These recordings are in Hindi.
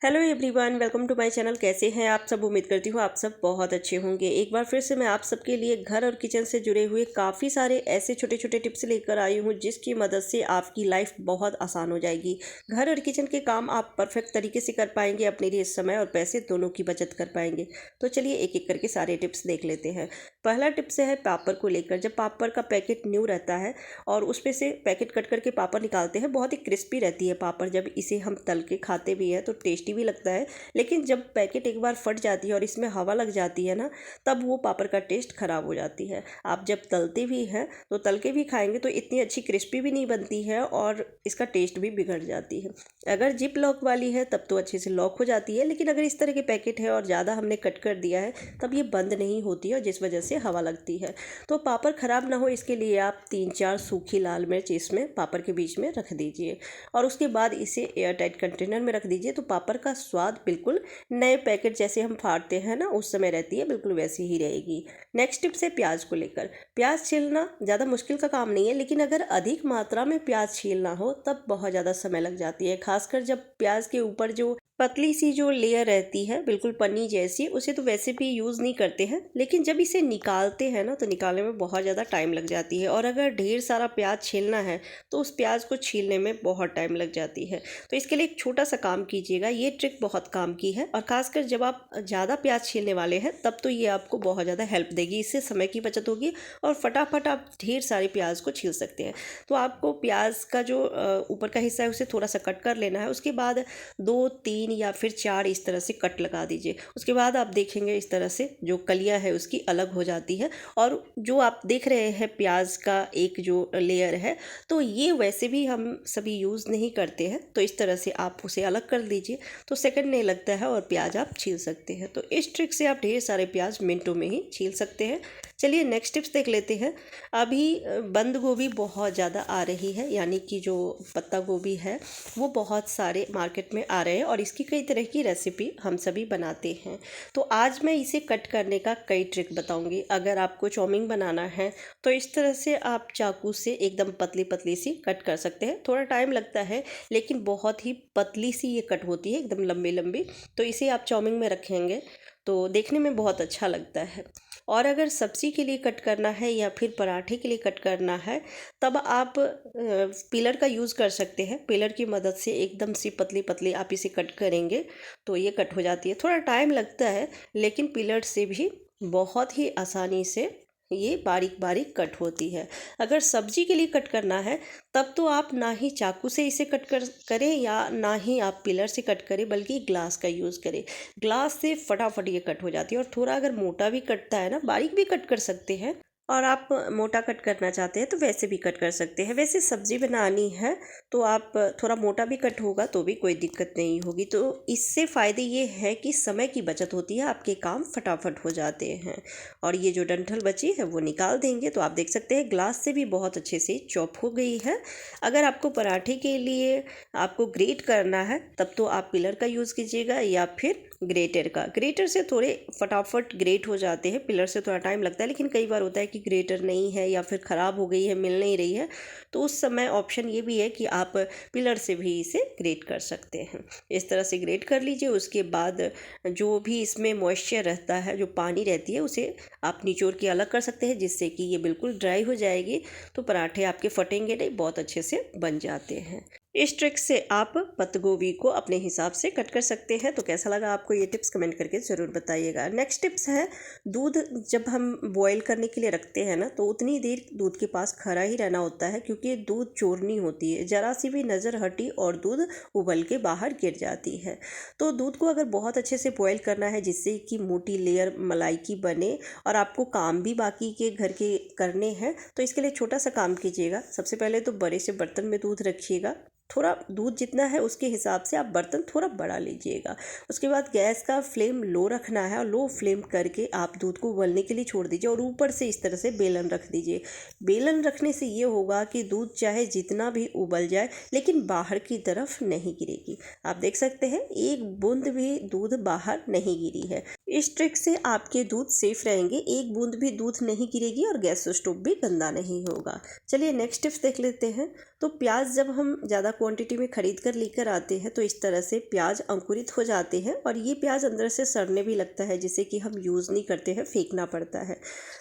Hello everyone, welcome to my channel. कैसे हैं आप सब? उम्मीद करती हूँ आप सब बहुत अच्छे होंगे। एक बार फिर से मैं आप सबके लिए घर और किचन से जुड़े हुए काफ़ी सारे ऐसे छोटे छोटे टिप्स लेकर आई हूँ जिसकी मदद से आपकी लाइफ बहुत आसान हो जाएगी। घर और किचन के काम आप परफेक्ट तरीके से कर पाएंगे, अपने लिए समय और पैसे दोनों की बचत कर पाएंगे। तो चलिए एक एक करके सारे टिप्स देख लेते हैं। पहला टिप्स है पापड़ को लेकर। जब पापड़ का पैकेट न्यू रहता है और उसमें से पैकेट कट करके पापड़ निकालते हैं, बहुत ही क्रिस्पी रहती है पापड़। जब इसे हम तल के खाते भी हैं तो टेस्टी भी लगता है, लेकिन जब पैकेट एक बार फट जाती है और इसमें हवा लग जाती है ना, तब वो पापड़ का टेस्ट खराब हो जाती है। आप जब तलते भी हैं तो तल के भी खाएंगे तो इतनी अच्छी क्रिस्पी भी नहीं बनती है और इसका टेस्ट भी बिगड़ जाती है। अगर जिप लॉक वाली है तब तो अच्छे से लॉक हो जाती है, लेकिन अगर इस तरह के पैकेट है और ज़्यादा हमने कट कर दिया है तब ये बंद नहीं होती है और जिस वजह से हवा लगती है। तो पापड़ ख़राब ना हो इसके लिए आप 3-4 सूखी लाल मिर्च इसमें पापड़ के बीच में रख दीजिए और उसके बाद इसे एयर टाइट कंटेनर में रख दीजिए। तो पापड़ का स्वाद बिल्कुल नए पैकेट जैसे हम फाड़ते हैं ना उस समय रहती है, बिल्कुल वैसी ही रहेगी। नेक्स्ट टिप्स है प्याज को लेकर। प्याज छीलना ज़्यादा मुश्किल का काम नहीं है, लेकिन अगर अधिक मात्रा में प्याज छीलना हो तब बहुत ज़्यादा समय लग जाती है। खासकर जब प्याज के ऊपर जो पतली सी जो लेयर रहती है बिल्कुल पन्नी जैसी, उसे तो वैसे भी यूज़ नहीं करते हैं, लेकिन जब इसे निकालते हैं ना तो निकालने में बहुत ज़्यादा टाइम लग जाती है। और अगर ढेर सारा प्याज छीलना है तो उस प्याज को छीलने में बहुत टाइम लग जाती है। तो इसके लिए एक छोटा सा काम कीजिएगा, ये ट्रिक बहुत काम की है। और खासकर जब आप ज़्यादा प्याज छीलने वाले हैं तब तो ये आपको बहुत ज़्यादा हेल्प देगी। इससे समय की बचत होगी और फटाफट आप ढेर सारे प्याज को छील सकते हैं। तो आपको प्याज का जो ऊपर का हिस्सा है उसे थोड़ा सा कट कर लेना है। उसके बाद 2-3 या फिर 4 इस तरह से कट लगा दीजिए। उसके बाद आप देखेंगे इस तरह से जो कलियां है उसकी अलग हो जाती है और जो आप देख रहे हैं प्याज का एक जो लेयर है, तो ये वैसे भी हम सभी यूज़ नहीं करते हैं। तो इस तरह से आप उसे अलग कर लीजिए तो सेकंड नहीं लगता है और प्याज आप छील सकते हैं। तो इस ट्रिक से आप ढेर सारे प्याज मिनटों में ही छील सकते हैं। चलिए नेक्स्ट टिप्स देख लेते हैं। अभी बंद गोभी बहुत ज़्यादा आ रही है, यानी कि जो पत्ता गोभी है वो बहुत सारे मार्केट में आ रहे हैं और इसकी कई तरह की रेसिपी हम सभी बनाते हैं। तो आज मैं इसे कट करने का कई ट्रिक बताऊंगी। अगर आपको चाउमीन बनाना है तो इस तरह से आप चाकू से एकदम पतली पतली सी कट कर सकते हैं। थोड़ा टाइम लगता है लेकिन बहुत ही पतली सी ये कट होती है, एकदम लंबी लंबी। तो इसे आप चाउमीन में रखेंगे तो देखने में बहुत अच्छा लगता है। और अगर सब्ज़ी के लिए कट करना है या फिर पराठे के लिए कट करना है तब आप पिलर का यूज़ कर सकते हैं। पिलर की मदद से एकदम सी पतली पतली आप इसे कट करेंगे तो ये कट हो जाती है। थोड़ा टाइम लगता है लेकिन पिलर से भी बहुत ही आसानी से ये बारीक बारीक कट होती है। अगर सब्जी के लिए कट करना है तब तो आप ना ही चाकू से इसे करें या ना ही आप पिलर से कट करें, बल्कि ग्लास का यूज़ करें। ग्लास से फटाफट ये कट हो जाती है। और थोड़ा अगर मोटा भी कटता है ना, बारीक भी कट कर सकते हैं और आप मोटा कट करना चाहते हैं तो वैसे भी कट कर सकते हैं। वैसे सब्ज़ी बनानी है तो आप थोड़ा मोटा भी कट होगा तो भी कोई दिक्कत नहीं होगी। तो इससे फ़ायदे ये है कि समय की बचत होती है, आपके काम फटाफट हो जाते हैं। और ये जो डंठल बची है वो निकाल देंगे तो आप देख सकते हैं ग्लास से भी बहुत अच्छे से चॉप हो गई है। अगर आपको पराठे के लिए आपको ग्रेट करना है तब तो आप पिलर का यूज़ कीजिएगा या फिर ग्रेटर का। ग्रेटर से थोड़े फटाफट ग्रेट हो जाते हैं, पिलर से थोड़ा टाइम लगता है। लेकिन कई बार होता है कि ग्रेटर नहीं है या फिर ख़राब हो गई है, मिल नहीं रही है, तो उस समय ऑप्शन ये भी है कि आप पिलर से भी इसे ग्रेट कर सकते हैं। इस तरह से ग्रेट कर लीजिए। उसके बाद जो भी इसमें मॉइस्चर रहता है, जो पानी रहती है, उसे आप निचोड़ के अलग कर सकते हैं जिससे कि ये बिल्कुल ड्राई हो जाएगी। तो पराठे आपके फटेंगे नहीं, बहुत अच्छे से बन जाते हैं। इस ट्रिक से आप पत्ता गोभी को अपने हिसाब से कट कर सकते हैं। तो कैसा लगा आपको ये टिप्स कमेंट करके ज़रूर बताइएगा। नेक्स्ट टिप्स है दूध। जब हम बॉईल करने के लिए रखते हैं ना तो उतनी देर दूध के पास खड़ा ही रहना होता है, क्योंकि दूध चोरनी होती है। ज़रा सी भी नज़र हटी और दूध उबल के बाहर गिर जाती है। तो दूध को अगर बहुत अच्छे से बॉईल करना है जिससे कि मोटी लेयर मलाई की बने और आपको काम भी बाकी के घर के करने हैं, तो इसके लिए छोटा सा काम कीजिएगा। सबसे पहले तो बड़े से बर्तन में दूध रखिएगा। थोड़ा दूध जितना है उसके हिसाब से आप बर्तन थोड़ा बड़ा लीजिएगा। उसके बाद गैस का फ्लेम लो रखना है और लो फ्लेम करके आप दूध को उबलने के लिए छोड़ दीजिए और ऊपर से इस तरह से बेलन रख दीजिए। बेलन रखने से ये होगा कि दूध चाहे जितना भी उबल जाए लेकिन बाहर की तरफ नहीं गिरेगी। आप देख सकते हैं एक बूंद भी दूध बाहर नहीं गिरी है। इस ट्रिक से आपके दूध सेफ रहेंगे, एक बूंद भी दूध नहीं गिरेगी और गैस स्टोव भी गंदा नहीं होगा। चलिए नेक्स्ट टिप्स देख लेते हैं। तो प्याज जब हम ज़्यादा क्वांटिटी में ख़रीद कर लेकर आते हैं तो इस तरह से प्याज अंकुरित हो जाते हैं और ये प्याज अंदर से सड़ने भी लगता है, जिसे कि हम यूज़ नहीं करते हैं, फेंकना पड़ता है।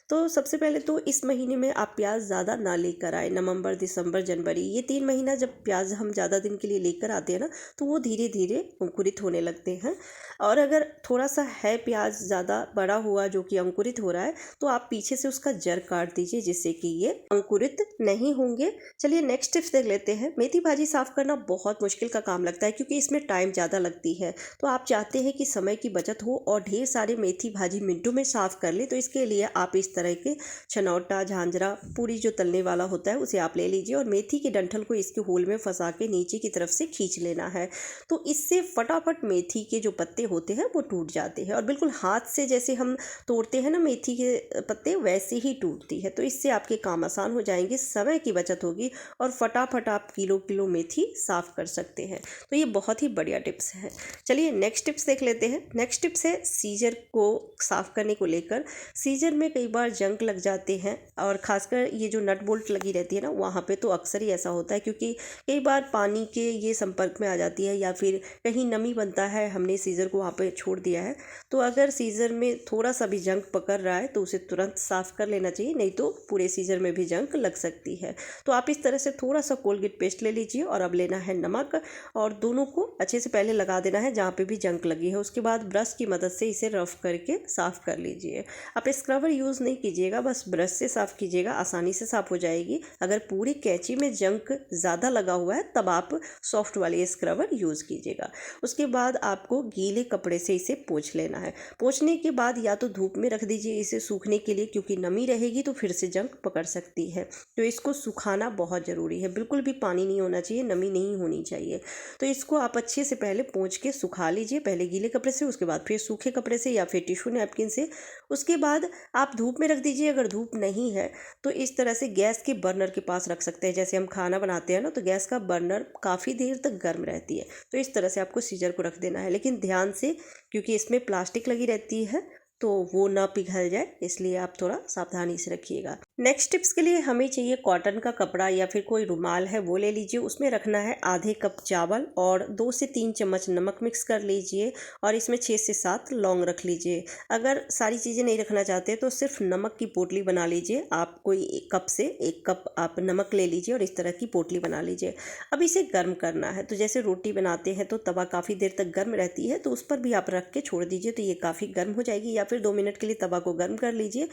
तो सबसे पहले तो इस महीने में आप प्याज ज़्यादा ना लेकर आए। नवंबर, दिसंबर, जनवरी, ये 3 महीना जब प्याज हम ज़्यादा दिन के लिए लेकर आते हैं ना, तो वो धीरे धीरे अंकुरित होने लगते हैं। और अगर थोड़ा सा है प्याज ज़्यादा बड़ा हुआ जो कि अंकुरित हो रहा है, तो आप पीछे से उसका जड़ काट दीजिए, जिससे कि ये अंकुरित नहीं होंगे। चलिए नेक्स्ट टिप्स देख लेते हैं। मेथी भाजी साफ़ करना बहुत मुश्किल का काम लगता है, क्योंकि इसमें टाइम ज़्यादा लगती है। तो आप चाहते हैं कि समय की बचत हो और ढेर सारे मेथी भाजी मिनटों में साफ़ कर ले, तो इसके लिए आप इस तरह के छनौटा, झांझरा, पूरी जो तलने वाला होता है उसे आप ले लीजिए और मेथी के डंठल को इसके होल में फंसा के नीचे की तरफ से खींच लेना है। तो इससे फटाफट मेथी के जो पत्ते होते हैं वो टूट जाते हैं और बिल्कुल हाथ से जैसे हम तोड़ते हैं ना मेथी के पत्ते, वैसे ही टूटती है। तो इससे आपके काम आसान हो जाएंगे, समय की बचत होगी और फटाफट आप किलो किलो मेथी साफ़ कर सकते हैं। तो ये बहुत ही बढ़िया टिप्स है। चलिए नेक्स्ट टिप्स देख लेते हैं। नेक्स्ट टिप्स है सीजर को साफ़ करने को लेकर। सीजर में कई बार जंग लग जाते हैं और ख़ासकर ये जो नट बोल्ट लगी रहती है ना, वहाँ पे तो अक्सर ही ऐसा होता है, क्योंकि कई बार पानी के ये संपर्क में आ जाती है या फिर कहीं नमी बनता है, हमने सीजर को वहाँ पे छोड़ दिया है। तो अगर सीजर में थोड़ा सा भी जंग पकड़ रहा है तो उसे तुरंत साफ़ कर लेना चाहिए, नहीं तो पूरे सीजर में भी जंग लग सकती है। तो आप इस तरह से थोड़ा सा कोलगेट पेस्ट ले लीजिए और अब लेना है नमक और दोनों को अच्छे से पहले लगा देना है जहाँ पे भी जंग लगी है। उसके बाद ब्रश की मदद से इसे रफ करके साफ़ कर लीजिए। आप स्क्रबर यूज़ नहीं कीजिएगा, बस ब्रश से साफ़ कीजिएगा, आसानी से साफ़ हो जाएगी। अगर पूरी कैंची में जंग ज़्यादा लगा हुआ है तब आप सॉफ्ट वाली स्क्रबर यूज़ कीजिएगा। उसके बाद आपको गीले कपड़े से इसे पोंछ लेना है। पोंछने के बाद या तो धूप में रख दीजिए इसे सूखने के लिए, क्योंकि नमी रहेगी तो फिर से जंग पकड़ सकती है। तो इसको सुखाना बहुत ज़रूरी है, बिल्कुल भी पानी नहीं होना चाहिए, नमी नहीं होनी चाहिए। तो इसको आप अच्छे से पहले पोंछ के सुखा लीजिए, पहले गीले कपड़े से, उसके बाद फिर सूखे कपड़े से या फिर टिश्यू नैपकिन से। उसके बाद आप धूप में रख दीजिए। अगर धूप नहीं है तो इस तरह से गैस के बर्नर के पास रख सकते हैं। जैसे हम खाना बनाते हैं ना, तो गैस का बर्नर काफ़ी देर तक गर्म रहती है, तो इस तरह से आपको सीजर को रख देना है। लेकिन ध्यान से, क्योंकि इसमें प्लास्टिक लगी रहती है तो वो ना पिघल जाए, इसलिए आप थोड़ा सावधानी से रखिएगा। नेक्स्ट टिप्स के लिए हमें चाहिए कॉटन का कपड़ा या फिर कोई रुमाल है वो ले लीजिए। उसमें रखना है आधे कप चावल और 2 से 3 चम्मच नमक मिक्स कर लीजिए और इसमें 6 से 7 लौंग रख लीजिए। अगर सारी चीज़ें नहीं रखना चाहते तो सिर्फ नमक की पोटली बना लीजिए। आप कोई एक कप से 1 कप आप नमक ले लीजिए और इस तरह की पोटली बना लीजिए। अब इसे गर्म करना है। तो जैसे रोटी बनाते हैं तो तवा काफ़ी देर तक गर्म रहती है, तो उस पर भी आप रख के छोड़ दीजिए, तो ये काफ़ी गर्म हो जाएगी। या फिर 2 मिनट के लिए तवा को गर्म कर लीजिए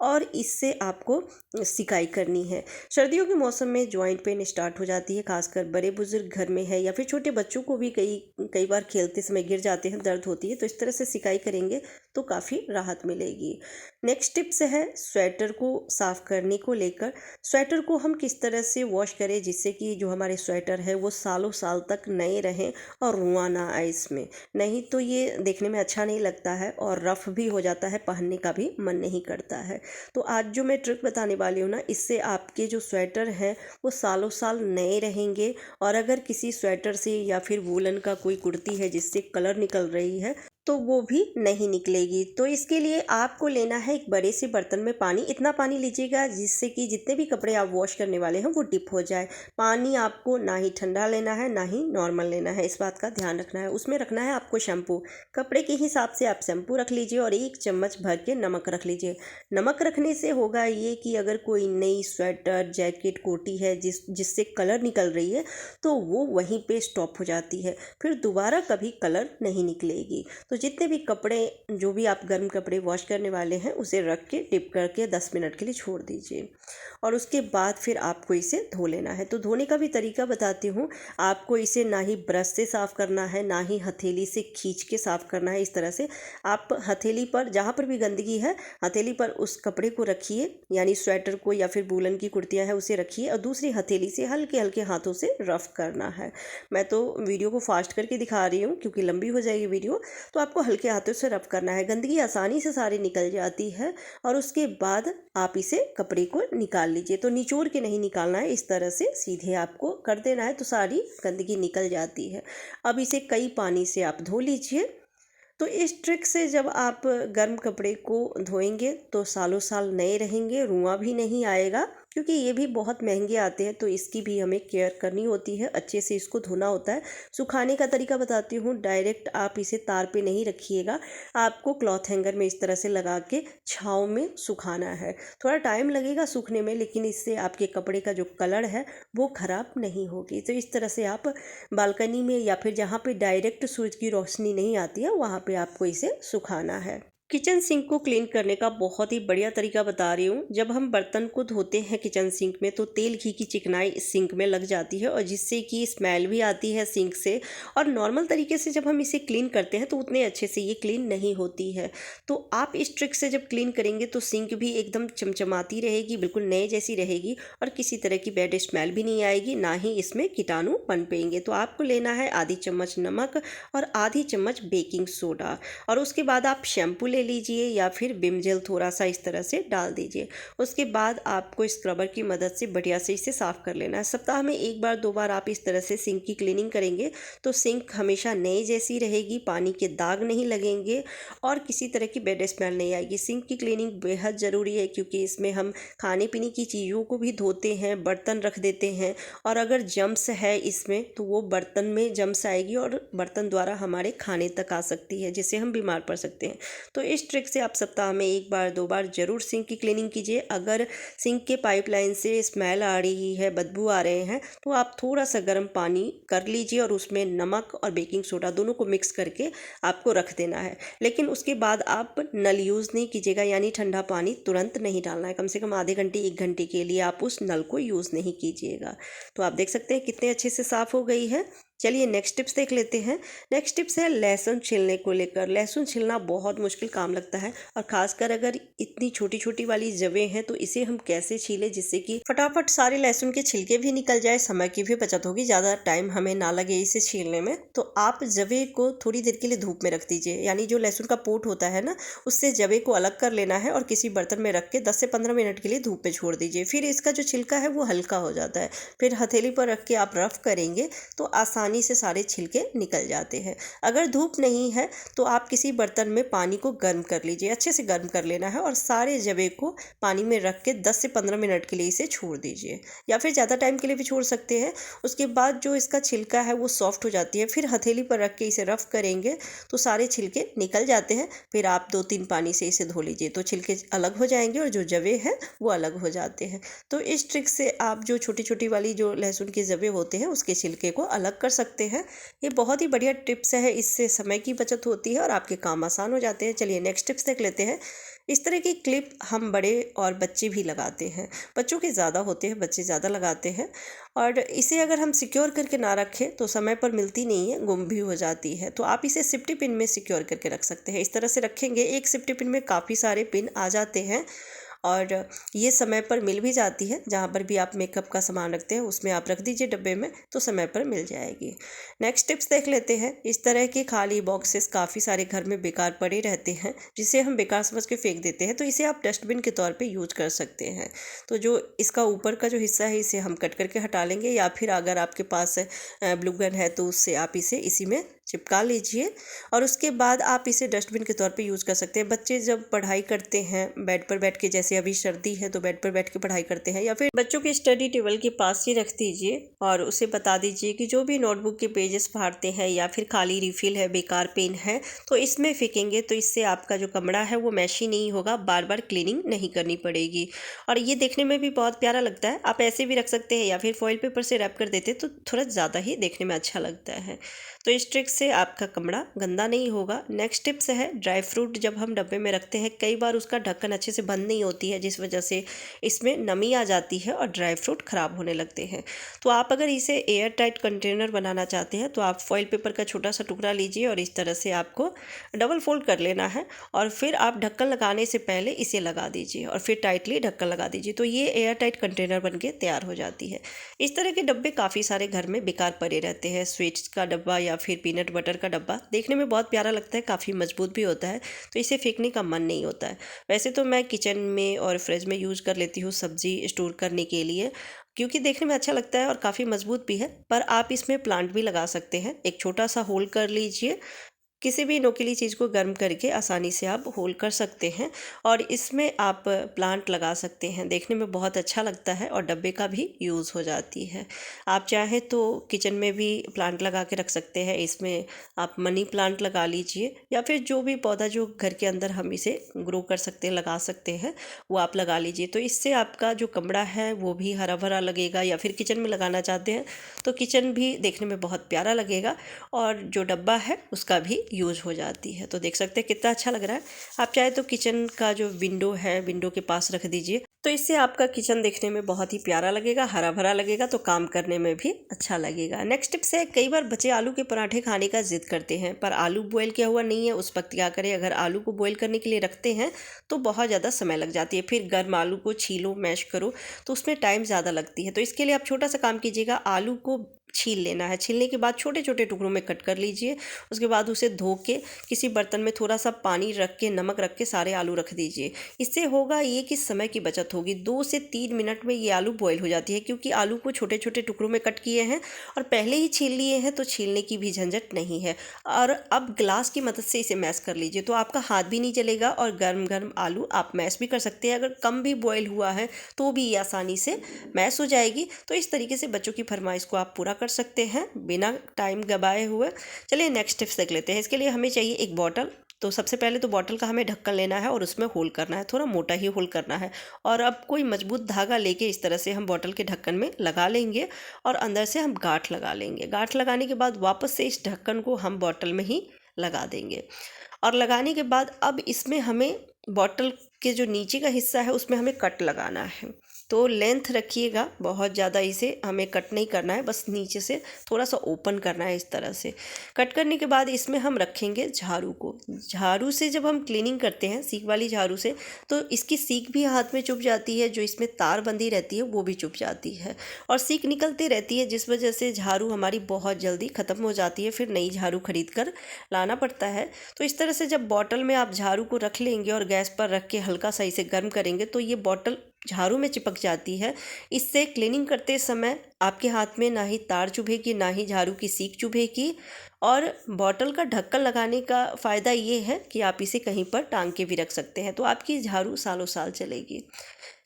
और इससे आपको सिकाई करनी है। सर्दियों के मौसम में जॉइंट पेन स्टार्ट हो जाती है, खासकर बड़े बुजुर्ग घर में है या फिर छोटे बच्चों को भी कई बार खेलते समय गिर जाते हैं, दर्द होती है। तो इस तरह से सिकाई करेंगे तो काफ़ी राहत मिलेगी। नेक्स्ट टिप्स है स्वेटर को साफ़ करने को लेकर। स्वेटर को हम किस तरह से वॉश करें जिससे कि जो हमारे स्वेटर है वो सालों साल तक नए रहें और रुआं ना आए इसमें, नहीं तो ये देखने में अच्छा नहीं लगता है और रफ़ भी हो जाता है, पहनने का भी मन नहीं करता है। तो आज जो मैं ट्रिक बताने वाली हूँ ना, इससे आपके जो स्वेटर हैं वो सालों साल नए रहेंगे। और अगर किसी स्वेटर से या फिर वूलन का कोई कुर्ती है जिससे कलर निकल रही है तो वो भी नहीं निकलेगी। तो इसके लिए आपको लेना है एक बड़े से बर्तन में पानी। इतना पानी लीजिएगा जिससे कि जितने भी कपड़े आप वॉश करने वाले हैं वो डिप हो जाए। पानी आपको ना ही ठंडा लेना है ना ही नॉर्मल लेना है, इस बात का ध्यान रखना है। उसमें रखना है आपको शैम्पू। कपड़े के हिसाब से आप शैम्पू रख लीजिए और 1 चम्मच भर के नमक रख लीजिए। नमक रखने से होगा ये कि अगर कोई नई स्वेटर, जैकेट, कोटी है जिससे कलर निकल रही है तो वो वहीं पे स्टॉप हो जाती है, फिर दोबारा कभी कलर नहीं निकलेगी। तो जितने भी कपड़े, जो भी आप गर्म कपड़े वॉश करने वाले हैं, उसे रख के डिप करके 10 मिनट के लिए छोड़ दीजिए और उसके बाद फिर आपको इसे धो लेना है। तो धोने का भी तरीका बताती हूँ। आपको इसे ना ही ब्रश से साफ़ करना है ना ही हथेली से खींच के साफ़ करना है। इस तरह से आप हथेली पर, जहाँ पर भी गंदगी है, हथेली पर उस कपड़े को रखिए, यानी स्वेटर को या फिर वूलन की कुर्तियाँ हैं उसे रखिए और दूसरी हथेली से हल्के हल्के हाथों से रफ़ करना है। मैं तो वीडियो को फास्ट करके दिखा रही हूँ क्योंकि लंबी हो जाएगी वीडियो। तो आपको हल्के हाथों से रफ़ करना है। गंदगी आसानी से सारी निकल जाती है और उसके बाद आप इसे कपड़े को निकाल लीजिए। तो निचोड़ के नहीं निकालना है, इस तरह से सीधे आपको कर देना है तो सारी गंदगी निकल जाती है। अब इसे कई पानी से आप धो लीजिए। तो इस ट्रिक से जब आप गर्म कपड़े को धोएंगे तो सालों साल नए रहेंगे, रुआं भी नहीं आएगा क्योंकि ये भी बहुत महंगे आते हैं, तो इसकी भी हमें केयर करनी होती है, अच्छे से इसको धोना होता है। सुखाने का तरीका बताती हूँ, डायरेक्ट आप इसे तार पे नहीं रखिएगा, आपको क्लॉथ हैंगर में इस तरह से लगा के छाँव में सुखाना है। थोड़ा टाइम लगेगा सूखने में, लेकिन इससे आपके कपड़े का जो कलर है वो ख़राब नहीं होगी। तो इस तरह से आप बालकनी में या फिर जहाँ पे डायरेक्ट सूरज की रोशनी नहीं आती है वहाँ पे आपको इसे सुखाना है। किचन सिंक को क्लीन करने का बहुत ही बढ़िया तरीका बता रही हूँ। जब हम बर्तन को धोते हैं किचन सिंक में, तो तेल घी की चिकनाई सिंक में लग जाती है और जिससे कि स्मेल भी आती है सिंक से, और नॉर्मल तरीके से जब हम इसे क्लीन करते हैं तो उतने अच्छे से ये क्लीन नहीं होती है। तो आप इस ट्रिक से जब क्लीन करेंगे तो सिंक भी एकदम चमचमाती रहेगी, बिल्कुल नए जैसी रहेगी, और किसी तरह की बैड स्मेल भी नहीं आएगी, ना ही इसमें कीटाणु पनपेंगे। तो आपको लेना है आधी चम्मच नमक और आधी चम्मच बेकिंग सोडा, और उसके बाद आप शैम्पू ले लीजिए या फिर विम जेल थोड़ा सा इस तरह से डाल दीजिए। उसके बाद आपको स्क्रबर की मदद से बढ़िया से इसे साफ़ कर लेना है। सप्ताह में 1 बार 2 बार आप इस तरह से सिंक की क्लीनिंग करेंगे तो सिंक हमेशा नई जैसी रहेगी, पानी के दाग नहीं लगेंगे और किसी तरह की बैड स्मेल नहीं आएगी। सिंक की क्लीनिंग बेहद ज़रूरी है, क्योंकि इसमें हम खाने पीने की चीज़ों को भी धोते हैं, बर्तन रख देते हैं, और अगर जम्स है इसमें तो वो बर्तन में जम्स आएगी और बर्तन द्वारा हमारे खाने तक आ सकती है, जिससे हम बीमार पड़ सकते हैं। तो इस ट्रिक से आप सप्ताह में 1 बार 2 बार ज़रूर सिंक की क्लीनिंग कीजिए। अगर सिंक के पाइपलाइन से स्मेल आ रही है, बदबू आ रहे हैं, तो आप थोड़ा सा गर्म पानी कर लीजिए और उसमें नमक और बेकिंग सोडा दोनों को मिक्स करके आपको रख देना है। लेकिन उसके बाद आप नल यूज़ नहीं कीजिएगा, यानी ठंडा पानी तुरंत नहीं डालना है। कम से कम आधे घंटे 1 घंटे के लिए आप उस नल को यूज़ नहीं कीजिएगा। तो आप देख सकते हैं कितने अच्छे से साफ़ हो गई है। चलिए नेक्स्ट टिप्स देख लेते हैं। नेक्स्ट टिप्स है लहसुन छीलने को लेकर। लहसुन छीलना बहुत मुश्किल काम लगता है, और ख़ासकर अगर इतनी छोटी छोटी वाली जवें हैं तो इसे हम कैसे छीलें जिससे कि फटाफट सारे लहसुन के छिलके भी निकल जाए, समय की भी बचत होगी, ज़्यादा टाइम हमें ना लगे इसे छीलने में। तो आप जवे को थोड़ी देर के लिए धूप में रख दीजिए, यानी जो लहसुन का पोट होता है ना, उससे जवे को अलग कर लेना है और किसी बर्तन में रख के 10 से 15 मिनट के लिए धूप में छोड़ दीजिए। फिर इसका जो छिलका है वो हल्का हो जाता है। फिर हथेली पर रख के आप रफ करेंगे तो आसानी से सारे छिलके निकल जाते हैं। अगर धूप नहीं है तो आप किसी बर्तन में पानी को गर्म कर लीजिए, अच्छे से गर्म कर लेना है, और सारे जवे को पानी में रख के 10 से 15 मिनट के लिए इसे छोड़ दीजिए, या फिर ज़्यादा टाइम के लिए भी छोड़ सकते हैं। उसके बाद जो इसका छिलका है वो सॉफ्ट हो जाती है, फिर हथेली पर रख के इसे रफ करेंगे तो सारे छिलके निकल जाते हैं। फिर आप 2-3 पानी से इसे धो लीजिए तो छिलके अलग हो जाएंगे और जो जवे हैं वो अलग हो जाते हैं। तो इस ट्रिक से आप जो छोटी छोटी वाली जो लहसुन के जवे होते हैं उसके छिलके को अलग कर सकते हैं। ये बहुत ही बढ़िया टिप्स है, इससे समय की बचत होती है और आपके काम आसान हो जाते हैं। चलिए नेक्स्ट टिप्स देख लेते हैं। इस तरह की क्लिप हम बड़े और बच्चे भी लगाते हैं। बच्चों के ज़्यादा होते हैं, बच्चे ज़्यादा लगाते हैं, और इसे अगर हम सिक्योर करके ना रखें तो समय पर मिलती नहीं है, गुम भी हो जाती है। तो आप इसे सेफ्टी पिन में सिक्योर करके रख सकते हैं। इस तरह से रखेंगे, एक सेफ्टी पिन में काफ़ी सारे पिन आ जाते हैं और ये समय पर मिल भी जाती है। जहाँ पर भी आप मेकअप का सामान रखते हैं उसमें आप रख दीजिए डब्बे में, तो समय पर मिल जाएगी। नेक्स्ट टिप्स देख लेते हैं। इस तरह के खाली बॉक्सेस काफ़ी सारे घर में बेकार पड़े रहते हैं, जिसे हम बेकार समझ के फेंक देते हैं, तो इसे आप डस्टबिन के तौर पे यूज कर सकते हैं। तो जो इसका ऊपर का जो हिस्सा है इसे हम कट करके हटा लेंगे, या फिर अगर आपके पास ब्लू गन है तो उससे आप इसे इसी में चिपका लीजिए, और उसके बाद आप इसे डस्टबिन के तौर पे यूज़ कर सकते हैं। बच्चे जब पढ़ाई करते हैं बेड पर बैठ के, जैसे अभी सर्दी है तो बेड पर बैठ के पढ़ाई करते हैं, या फिर बच्चों के स्टडी टेबल के पास ही रख दीजिए और उसे बता दीजिए कि जो भी नोटबुक के पेजेस फाड़ते हैं या फिर खाली रिफिल है, बेकार पेन है, तो इसमें फेंकेंगे। तो इससे आपका जो कमरा है वो मैशी नहीं होगा, बार बार क्लीनिंग नहीं करनी पड़ेगी, और ये देखने में भी बहुत प्यारा लगता है। आप ऐसे भी रख सकते हैं या फिर फॉइल पेपर से रैप कर देते तो थोड़ा ज़्यादा ही देखने में अच्छा लगता है। तो इस ट्रिक से आपका कमरा गंदा नहीं होगा। नेक्स्ट टिप्स है ड्राई फ्रूट जब हम डब्बे में रखते हैं, कई बार उसका ढक्कन अच्छे से बंद नहीं होती है, जिस वजह से इसमें नमी आ जाती है और ड्राई फ्रूट ख़राब होने लगते हैं। तो आप अगर इसे एयर टाइट कंटेनर बनाना चाहते हैं तो आप फॉइल पेपर का छोटा सा टुकड़ा लीजिए और इस तरह से आपको डबल फोल्ड कर लेना है, और फिर आप ढक्कन लगाने से पहले इसे लगा दीजिए और फिर टाइटली ढक्कन लगा दीजिए। तो ये एयर टाइट कंटेनर बन के तैयार हो जाती है। इस तरह के डब्बे काफ़ी सारे घर में बेकार पड़े रहते हैं। स्वीट्स का डब्बा या फिर पीनट बटर का डब्बा देखने में बहुत प्यारा लगता है, काफ़ी मजबूत भी होता है, तो इसे फेंकने का मन नहीं होता है। वैसे तो मैं किचन में और फ्रिज में यूज़ कर लेती हूँ सब्ज़ी स्टोर करने के लिए, क्योंकि देखने में अच्छा लगता है और काफ़ी मजबूत भी है। पर आप इसमें प्लांट भी लगा सकते हैं। एक छोटा सा होल कर लीजिए किसी भी नुकीली चीज़ को गर्म करके आसानी से आप होल कर सकते हैं और इसमें आप प्लांट लगा सकते हैं। देखने में बहुत अच्छा लगता है और डब्बे का भी यूज़ हो जाती है। आप चाहें तो किचन में भी प्लांट लगा के रख सकते हैं। इसमें आप मनी प्लांट लगा लीजिए या फिर जो भी पौधा जो घर के अंदर हम इसे ग्रो कर सकते हैं, लगा सकते हैं, वो आप लगा लीजिए। तो इससे आपका जो कमरा है वो भी हरा भरा लगेगा। या फिर किचन में लगाना चाहते हैं तो किचन भी देखने में बहुत प्यारा लगेगा और जो डब्बा है उसका भी यूज़ हो जाती है। तो देख सकते हैं कितना अच्छा लग रहा है। आप चाहे तो किचन का जो विंडो है, विंडो के पास रख दीजिए, तो इससे आपका किचन देखने में बहुत ही प्यारा लगेगा, हरा भरा लगेगा, तो काम करने में भी अच्छा लगेगा। नेक्स्ट टिप्स है, कई बार बच्चे आलू के पराठे खाने का जिद करते हैं पर आलू बॉयल किया हुआ नहीं है। उस वक्त क्या करें, अगर आलू को बॉयल करने के लिए रखते हैं तो बहुत ज़्यादा समय लग जाती है। फिर गर्म आलू को छीलो, मैश करो, तो उसमें टाइम ज़्यादा लगती है। तो इसके लिए आप छोटा सा काम कीजिएगा, आलू को छील लेना है। छीलने के बाद छोटे छोटे टुकड़ों में कट कर लीजिए। उसके बाद उसे धो के किसी बर्तन में थोड़ा सा पानी रख के, नमक रख के सारे आलू रख दीजिए। इससे होगा ये कि समय की बचत होगी। 2 से 3 मिनट में ये आलू बॉयल हो जाती है, क्योंकि आलू को छोटे छोटे टुकड़ों में कट किए हैं और पहले ही छील लिए हैं, तो छीलने की भी झंझट नहीं है। और अब ग्लास की मदद से इसे मैश कर लीजिए, तो आपका हाथ भी नहीं जलेगा और गर्म गर्म आलू आप मैश भी कर सकते हैं। अगर कम भी बॉयल हुआ है तो भी ये आसानी से मैश हो जाएगी। तो इस तरीके से बच्चों की फरमाइश को आप पूरा कर सकते हैं बिना टाइम गवाए हुए। चलिए नेक्स्ट टिप्स देख लेते हैं। इसके लिए हमें चाहिए एक बॉटल। तो सबसे पहले तो बॉटल का हमें ढक्कन लेना है और उसमें होल करना है, थोड़ा मोटा ही होल करना है। और अब कोई मजबूत धागा लेके इस तरह से हम बॉटल के ढक्कन में लगा लेंगे और अंदर से हम गांठ लगा लेंगे। गांठ लगाने के बाद वापस से इस ढक्कन को हम बॉटल में ही लगा देंगे। और लगाने के बाद अब इसमें हमें बॉटल के जो नीचे का हिस्सा है उसमें हमें कट लगाना है। तो लेंथ रखिएगा, बहुत ज़्यादा इसे हमें कट नहीं करना है, बस नीचे से थोड़ा सा ओपन करना है इस तरह से। कट करने के बाद इसमें हम रखेंगे झाड़ू को। झाड़ू से जब हम क्लीनिंग करते हैं, सीख वाली झाड़ू से, तो इसकी सीख भी हाथ में चुभ जाती है, जो इसमें तार बंधी रहती है वो भी चुभ जाती है और सीख निकलती रहती है, जिस वजह से झाड़ू हमारी बहुत जल्दी ख़त्म हो जाती है। फिर नई झाड़ू खरीद कर लाना पड़ता है। तो इस तरह से जब बॉटल में आप झाड़ू को रख लेंगे और गैस पर रख के हल्का सा इसे गर्म करेंगे तो ये बॉटल झाड़ू में चिपक जाती है। इससे क्लीनिंग करते समय आपके हाथ में ना ही तार चुभेगी, ना ही झाड़ू की सीख चुभेगी। और बॉटल का ढक्कन लगाने का फ़ायदा ये है कि आप इसे कहीं पर टांग के भी रख सकते हैं, तो आपकी झाड़ू सालों साल चलेगी।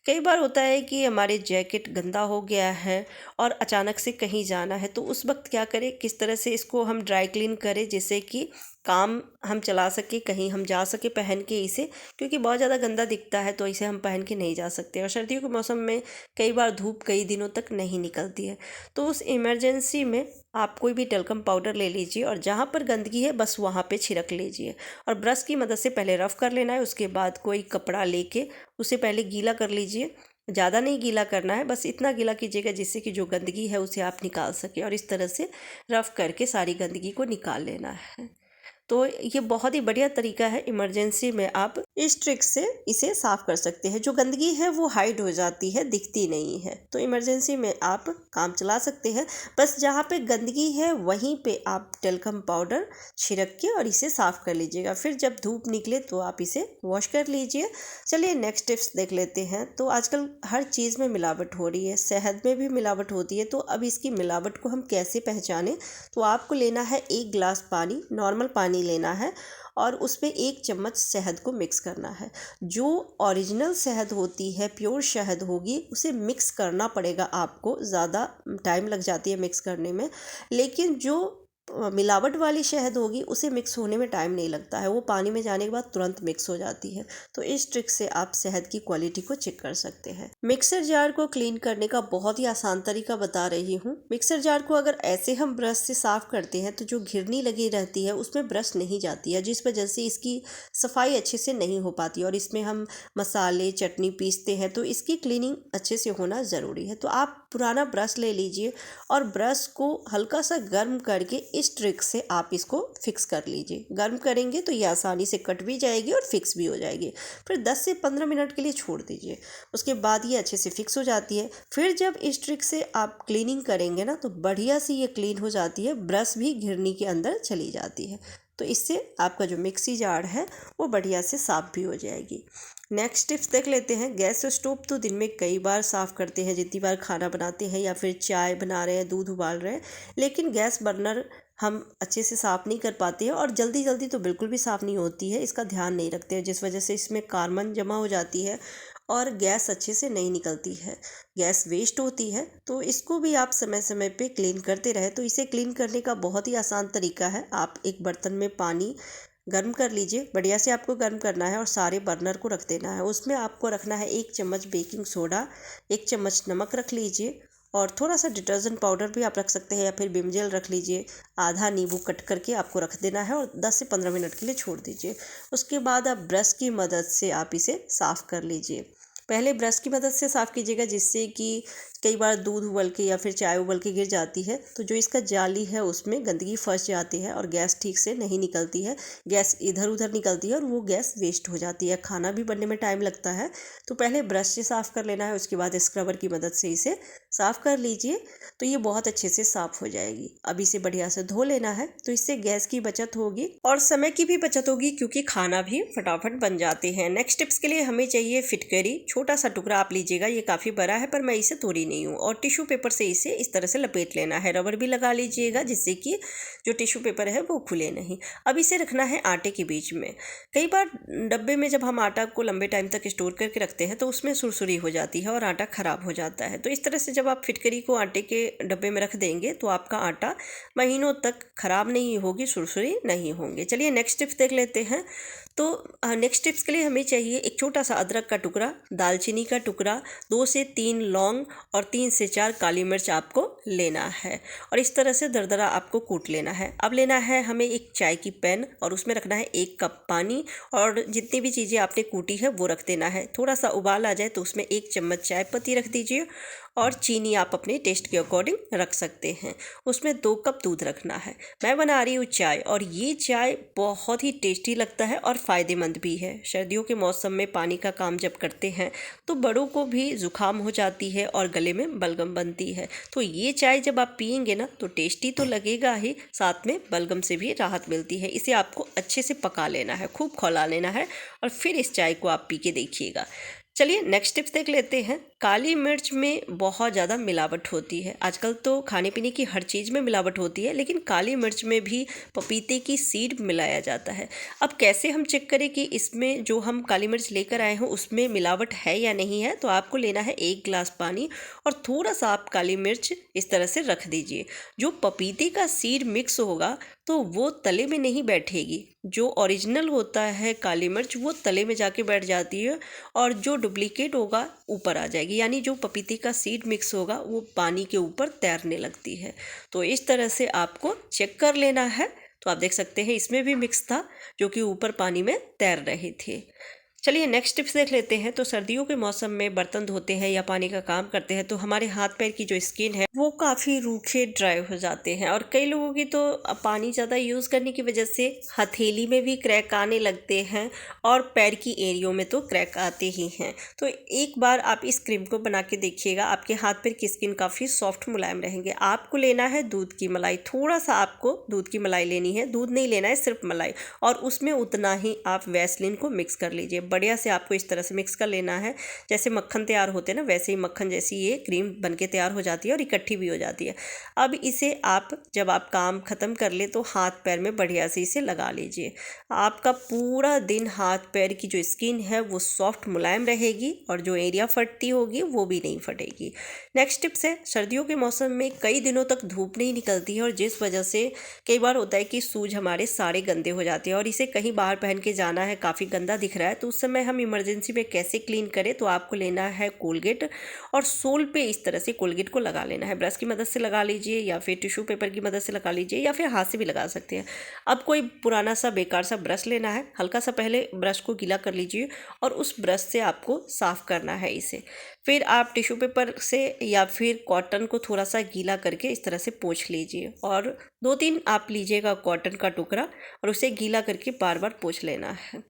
कई बार होता है कि हमारे जैकेट गंदा हो गया है और अचानक से कहीं जाना है, तो उस वक्त क्या करें, किस तरह से इसको हम ड्राई क्लीन करें जिससे कि काम हम चला सके, कहीं हम जा सके पहन के इसे, क्योंकि बहुत ज़्यादा गंदा दिखता है तो इसे हम पहन के नहीं जा सकते। और सर्दियों के मौसम में कई बार धूप कई दिनों तक नहीं निकलती है, तो उस इमरजेंसी में आप कोई भी टलकम पाउडर ले लीजिए और जहाँ पर गंदगी है बस वहाँ पे छिड़क लीजिए और ब्रश की मदद से पहले रफ़ कर लेना है। उसके बाद कोई कपड़ा लेके उसे पहले गीला कर लीजिए। ज़्यादा नहीं गीला करना है, बस इतना गीला कीजिएगा जिससे कि जो गंदगी है उसे आप निकाल सकें और इस तरह से रफ़ करके सारी गंदगी को निकाल लेना है। तो ये बहुत ही बढ़िया तरीका है, इमरजेंसी में आप इस ट्रिक से इसे साफ़ कर सकते हैं। जो गंदगी है वो हाइड हो जाती है, दिखती नहीं है, तो इमरजेंसी में आप काम चला सकते हैं। बस जहाँ पे गंदगी है वहीं पे आप टेल्कम पाउडर छिड़क के और इसे साफ़ कर लीजिएगा। फिर जब धूप निकले तो आप इसे वॉश कर लीजिए। चलिए नेक्स्ट टिप्स देख लेते हैं। तो आजकल हर चीज़ में मिलावट हो रही है, शहद में भी मिलावट होती है, तो अब इसकी मिलावट को हम कैसे पहचानें। तो आपको लेना है 1 गिलास पानी, नॉर्मल पानी लेना है और उसमें 1 चम्मच शहद को मिक्स करना है। जो ओरिजिनल शहद होती है, प्योर शहद होगी, उसे मिक्स करना पड़ेगा आपको। ज़्यादा टाइम लग जाती है मिक्स करने में, लेकिन जो मिलावट वाली शहद होगी उसे मिक्स होने में टाइम नहीं लगता है, वो पानी में जाने के बाद तुरंत मिक्स हो जाती है। तो इस ट्रिक से आप शहद की क्वालिटी को चेक कर सकते हैं। मिक्सर जार को क्लीन करने का बहुत ही आसान तरीका बता रही हूँ। मिक्सर जार को अगर ऐसे हम ब्रश से साफ़ करते हैं तो जो घिरनी लगी रहती है उसमें ब्रश नहीं जाती है, जिस वजह से इसकी सफाई अच्छे से नहीं हो पाती और इसमें हम मसाले चटनी पीसते हैं, तो इसकी क्लीनिंग अच्छे से होना ज़रूरी है। तो आप पुराना ब्रश ले लीजिए और ब्रश को हल्का सा गर्म करके इस ट्रिक से आप इसको फिक्स कर लीजिए। गर्म करेंगे तो ये आसानी से कट भी जाएगी और फिक्स भी हो जाएगी। फिर 10 से 15 मिनट के लिए छोड़ दीजिए, उसके बाद ये अच्छे से फिक्स हो जाती है। फिर जब इस ट्रिक से आप क्लीनिंग करेंगे ना तो बढ़िया सी ये क्लीन हो जाती है, ब्रश भी घिरनी के अंदर चली जाती है। तो इससे आपका जो मिक्सी जार है वो बढ़िया से साफ़ भी हो जाएगी। नेक्स्ट टिप्स देख लेते हैं। गैस स्टोव तो दिन में कई बार साफ़ करते हैं, जितनी बार खाना बनाते हैं या फिर चाय बना रहे हैं, दूध उबाल रहे हैं, लेकिन गैस बर्नर हम अच्छे से साफ़ नहीं कर पाते हैं और जल्दी जल्दी तो बिल्कुल भी साफ़ नहीं होती है, इसका ध्यान नहीं रखते हैं, जिस वजह से इसमें कार्बन जमा हो जाती है और गैस अच्छे से नहीं निकलती है, गैस वेस्ट होती है। तो इसको भी आप समय समय पे क्लीन करते रहे। तो इसे क्लीन करने का बहुत ही आसान तरीका है, आप एक बर्तन में पानी गर्म कर लीजिए, बढ़िया से आपको गर्म करना है और सारे बर्नर को रख देना है। उसमें आपको रखना है 1 चम्मच बेकिंग सोडा, 1 चम्मच नमक रख लीजिए और थोड़ा सा डिटर्जेंट पाउडर भी आप रख सकते हैं या फिर विम जेल रख लीजिए। आधा नींबू कट करके आपको रख देना है और 10 से 15 मिनट के लिए छोड़ दीजिए। उसके बाद आप ब्रश की मदद से आप इसे साफ़ कर लीजिए। पहले ब्रश की मदद से साफ़ कीजिएगा, जिससे कि कई बार दूध उबल के या फिर चाय उबल के गिर जाती है तो जो इसका जाली है उसमें गंदगी फंस जाती है और गैस ठीक से नहीं निकलती है, गैस इधर उधर निकलती है और वो गैस वेस्ट हो जाती है, खाना भी बनने में टाइम लगता है। तो पहले ब्रश से साफ़ कर लेना है, उसके बाद स्क्रबर की मदद से इसे साफ़ कर लीजिए तो ये बहुत अच्छे से साफ़ हो जाएगी। अब इसे बढ़िया से धो लेना है, तो इससे गैस की बचत होगी और समय की भी बचत होगी, क्योंकि खाना भी फटाफट बन जाते हैं। नेक्स्ट टिप्स के लिए हमें चाहिए फिटकरी, छोटा सा टुकड़ा आप लीजिएगा, ये काफ़ी बड़ा है पर मैं इसे तोड़ी नहीं हूँ, और टिश्यू पेपर से इसे इस तरह से लपेट लेना है। रबर भी लगा लीजिएगा, जिससे कि जो टिश्यू पेपर है वो खुले नहीं। अब इसे रखना है आटे के बीच में। कई बार डब्बे में जब हम आटा को लंबे टाइम तक स्टोर करके रखते हैं तो उसमें सुरसुरी हो जाती है और आटा ख़राब हो जाता है। तो इस तरह से जब आप फिटकरी को आटे के डब्बे में रख देंगे तो आपका आटा महीनों तक ख़राब नहीं होगी, सुरसुरी नहीं होंगे। चलिए नेक्स्ट टिप्स देख लेते हैं। तो नेक्स्ट टिप्स के लिए हमें चाहिए एक छोटा सा अदरक का टुकड़ा, दालचीनी का टुकड़ा, 2 से 3 लौंग और 3 से 4 काली मिर्च आपको लेना है और इस तरह से दरदरा आपको कूट लेना है। अब लेना है हमें एक चाय की पैन और उसमें रखना है 1 कप पानी और जितनी भी चीज़ें आपने कूटी है वो रख देना है। थोड़ा सा उबाल आ जाए तो उसमें 1 चम्मच चाय पत्ती रख दीजिए और चीनी आप अपने टेस्ट के अकॉर्डिंग रख सकते हैं। उसमें 2 कप दूध रखना है। मैं बना रही हूँ चाय और ये चाय बहुत ही टेस्टी लगता है और फ़ायदेमंद भी है। सर्दियों के मौसम में पानी का काम जब करते हैं तो बड़ों को भी ज़ुकाम हो जाती है और गले में बलगम बनती है। तो ये चाय जब आप पियेंगे ना तो टेस्टी तो लगेगा ही, साथ में बलगम से भी राहत मिलती है। इसे आपको अच्छे से पका लेना है, खूब खौला लेना है और फिर इस चाय को आप पी के देखिएगा। चलिए नेक्स्ट टिप्स देख लेते हैं। काली मिर्च में बहुत ज़्यादा मिलावट होती है। आजकल तो खाने पीने की हर चीज़ में मिलावट होती है, लेकिन काली मिर्च में भी पपीते की सीड मिलाया जाता है। अब कैसे हम चेक करें कि इसमें जो हम काली मिर्च लेकर आए हों उसमें मिलावट है या नहीं है? तो आपको लेना है 1 गिलास पानी और थोड़ा सा आप काली मिर्च इस तरह से रख दीजिए। जो पपीते का सीड मिक्स होगा तो वो तले में नहीं बैठेगी। जो ओरिजिनल होता है काली मिर्च वो तले में जाके बैठ जाती है और जो डुप्लीकेट होगा ऊपर आ जाएगी, यानी जो पपीते का सीड मिक्स होगा वो पानी के ऊपर तैरने लगती है। तो इस तरह से आपको चेक कर लेना है। तो आप देख सकते हैं इसमें भी मिक्स था, जो कि ऊपर पानी में तैर रहे थे। चलिए नेक्स्ट टिप्स देख लेते हैं। तो सर्दियों के मौसम में बर्तन धोते हैं या पानी का काम करते हैं तो हमारे हाथ पैर की जो स्किन है वो काफ़ी रूखे ड्राई हो जाते हैं और कई लोगों की तो पानी ज़्यादा यूज़ करने की वजह से हथेली में भी क्रैक आने लगते हैं और पैर की एरियो में तो क्रैक आते ही हैं। तो एक बार आप इस क्रीम को बना के देखिएगा, आपके हाथ पैर की स्किन काफ़ी सॉफ्ट मुलायम रहेंगे। आपको लेना है दूध की मलाई, थोड़ा सा आपको दूध की मलाई लेनी है, दूध नहीं लेना है, सिर्फ मलाई, और उसमें उतना ही आप वैसलीन को मिक्स कर लीजिए। बढ़िया से आपको इस तरह से मिक्स कर लेना है, जैसे मक्खन तैयार होते हैं ना वैसे ही मक्खन जैसी ये क्रीम बनके तैयार हो जाती है और इकट्ठी भी हो जाती है। अब इसे आप जब आप काम ख़त्म कर ले तो हाथ पैर में बढ़िया से इसे लगा लीजिए। आपका पूरा दिन हाथ पैर की जो स्किन है वो सॉफ्ट मुलायम रहेगी और जो एरिया फटती होगी वो भी नहीं फटेगी। नेक्स्ट टिप्स है, सर्दियों के मौसम में कई दिनों तक धूप नहीं निकलती है और जिस वजह से कई बार होता है कि सूज हमारे सारे गंदे हो जाते हैं और इसे कहीं बाहर पहन के जाना है, काफ़ी गंदा दिख रहा है, तो उस समय हम इमरजेंसी में कैसे क्लीन करें? तो आपको लेना है कोलगेट और सोल पे इस तरह से कोलगेट को लगा लेना है। ब्रश की मदद से लगा लीजिए या फिर टिश्यू पेपर की मदद से लगा लीजिए या फिर हाथ से भी लगा सकते हैं। अब कोई पुराना सा बेकार सा ब्रश लेना है, हल्का सा पहले ब्रश को गीला कर लीजिए और उस ब्रश से आपको साफ़ करना है इसे। फिर आप टिश्यू पेपर से या फिर कॉटन को थोड़ा सा गीला करके इस तरह से पोंछ लीजिए और 2-3 आप लीजिएगा कॉटन का टुकड़ा और उसे गीला करके बार बार पोंछ लेना है।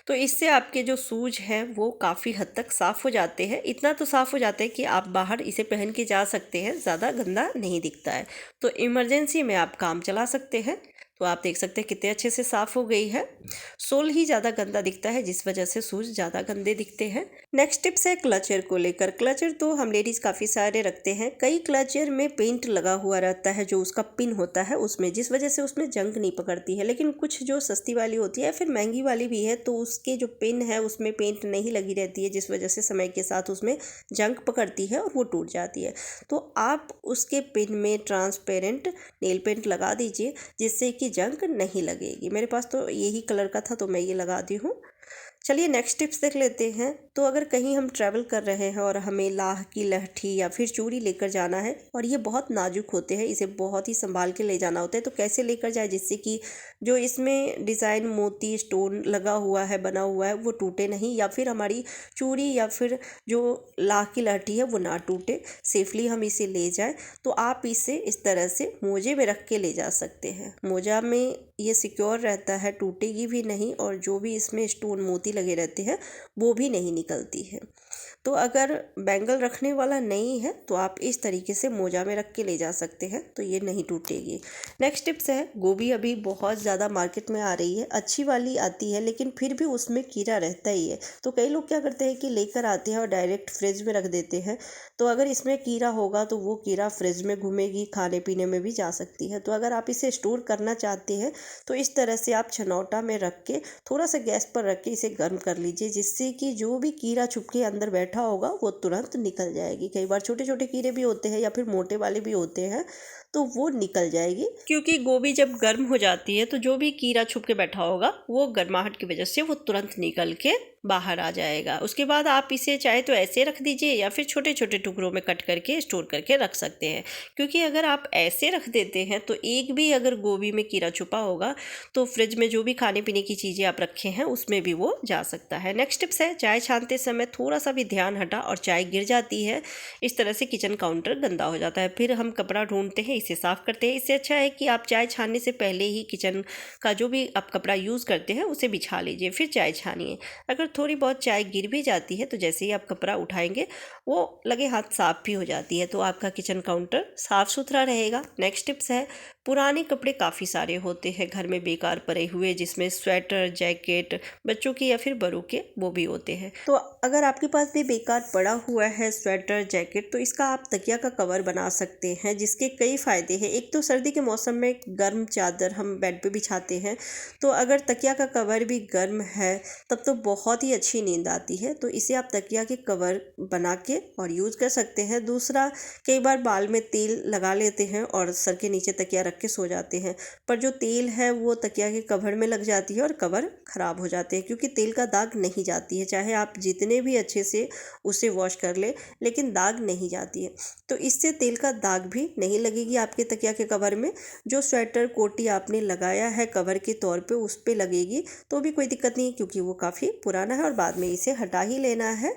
तो इससे आपके जो सूज हैं वो काफ़ी हद तक साफ़ हो जाते हैं। इतना तो साफ़ हो जाता है कि आप बाहर इसे पहन के जा सकते हैं, ज़्यादा गंदा नहीं दिखता है। तो इमरजेंसी में आप काम चला सकते हैं। तो आप देख सकते हैं कितने अच्छे से साफ़ हो गई है। सोल ही ज़्यादा गंदा दिखता है जिस वजह से शूज़ ज़्यादा गंदे दिखते हैं। नेक्स्ट टिप्स है क्लचर को लेकर। क्लचर तो हम लेडीज़ काफ़ी सारे रखते हैं। कई क्लचर में पेंट लगा हुआ रहता है जो उसका पिन होता है उसमें, जिस वजह से उसमें जंग नहीं पकड़ती है। लेकिन कुछ जो सस्ती वाली होती है फिर महंगी वाली भी है तो उसके जो पिन है उसमें पेंट नहीं लगी रहती है, जिस वजह से समय के साथ उसमें जंग पकड़ती है और वो टूट जाती है। तो आप उसके पिन में ट्रांसपेरेंट नेल पेंट लगा दीजिए जिससे कि जंग नहीं लगेगी। मेरे पास तो यही कलर का था तो मैं ये लगा दी हूँ। चलिए नेक्स्ट टिप्स देख लेते हैं। तो अगर कहीं हम ट्रैवल कर रहे हैं और हमें लाह की लहठी या फिर चूड़ी लेकर जाना है और ये बहुत नाजुक होते हैं, इसे बहुत ही संभाल के ले जाना होता है, तो कैसे लेकर जाए जिससे कि जो इसमें डिज़ाइन मोती स्टोन लगा हुआ है बना हुआ है वो टूटे नहीं, या फिर हमारी चूड़ी या फिर जो लाह की लहठी है वो ना टूटे, सेफली हम इसे ले जाएं। तो आप इसे इस तरह से मोजे में रख के ले जा सकते हैं। मोजा में ये सिक्योर रहता है, टूटेगी भी नहीं और जो भी इसमें स्टोन मोती लगे रहते हैं वो भी नहीं निकलती है। तो अगर बैंगल रखने वाला नहीं है तो आप इस तरीके से मोजा में रख के ले जा सकते हैं तो ये नहीं टूटेगी। नेक्स्ट टिप्स है, गोभी अभी बहुत ज़्यादा मार्केट में आ रही है, अच्छी वाली आती है लेकिन फिर भी उसमें कीड़ा रहता ही है। तो कई लोग क्या करते हैं कि लेकर आते हैं और डायरेक्ट फ्रिज में रख देते हैं। तो अगर इसमें कीड़ा होगा तो वो कीड़ा फ्रिज में घूमेगी, खाने पीने में भी जा सकती है। तो अगर आप इसे स्टोर करना चाहते हैं तो इस तरह से आप छनौटा में रख के थोड़ा सा गैस पर रख के इसे गर्म कर लीजिए, जिससे कि जो भी कीड़ा छुप के अंदर बैठा होगा वो तुरंत निकल जाएगी। कई बार छोटे छोटे कीड़े भी होते हैं या फिर मोटे वाले भी होते हैं तो वो निकल जाएगी, क्योंकि गोभी जब गर्म हो जाती है तो जो भी कीड़ा छुप के बैठा होगा वो गर्माहट की वजह से वो तुरंत निकल के बाहर आ जाएगा। उसके बाद आप इसे चाहे तो ऐसे रख दीजिए या फिर छोटे छोटे टुकड़ों में कट करके स्टोर करके रख सकते हैं, क्योंकि अगर आप ऐसे रख देते हैं तो एक भी अगर गोभी में कीड़ा छुपा होगा तो फ्रिज में जो भी खाने पीने की चीज़ें आप रखे हैं उसमें भी वो जा सकता है। नेक्स्ट टिप्स है, चाय छानते समय थोड़ा सा भी ध्यान हटा और चाय गिर जाती है, इस तरह से किचन काउंटर गंदा हो जाता है। फिर हम कपड़ा ढूंढते हैं, इसे साफ़ करते हैं। इससे अच्छा है कि आप चाय छानने से पहले ही किचन का जो भी आप कपड़ा यूज़ करते हैं उसे बिछा लीजिए, फिर चाय छानिए। अगर थोड़ी बहुत चाय गिर भी जाती है तो जैसे ही आप कपड़ा उठाएंगे वो लगे हाथ साफ भी हो जाती है, तो आपका किचन काउंटर साफ़ सुथरा रहेगा। नेक्स्ट टिप्स है, पुराने कपड़े काफ़ी सारे होते हैं घर में बेकार पड़े हुए, जिसमें स्वेटर, जैकेट बच्चों के या फिर बड़ों के वो भी होते हैं। तो अगर आपके पास भी बेकार पड़ा हुआ है स्वेटर, जैकेट, तो इसका आप तकिया का कवर बना सकते हैं, जिसके कई फ़ायदे हैं। एक तो सर्दी के मौसम में गर्म चादर हम बेड पे बिछाते हैं, तो अगर तकिया का कवर भी गर्म है तब तो बहुत ही अच्छी नींद आती है। तो इसे आप तकिया के कवर बना के और यूज़ कर सकते हैं। दूसरा, कई बार बाल में तेल लगा लेते हैं और सर के नीचे तकिया रख के सो जाते हैं, पर जो तेल है वो तकिया के कवर में लग जाती है और कवर ख़राब हो जाते हैं, क्योंकि तेल का दाग नहीं जाती है, चाहे आप जितने भी अच्छे से उसे वॉश कर ले लेकिन दाग नहीं जाती है। तो इससे तेल का दाग भी नहीं लगेगी आपके तकिया के कवर में। जो स्वेटर, कोटी आपने लगाया है कवर के तौर पे उस पे लगेगी तो भी कोई दिक्कत नहीं, क्योंकि वो काफ़ी पुराना है और बाद में इसे हटा ही लेना है।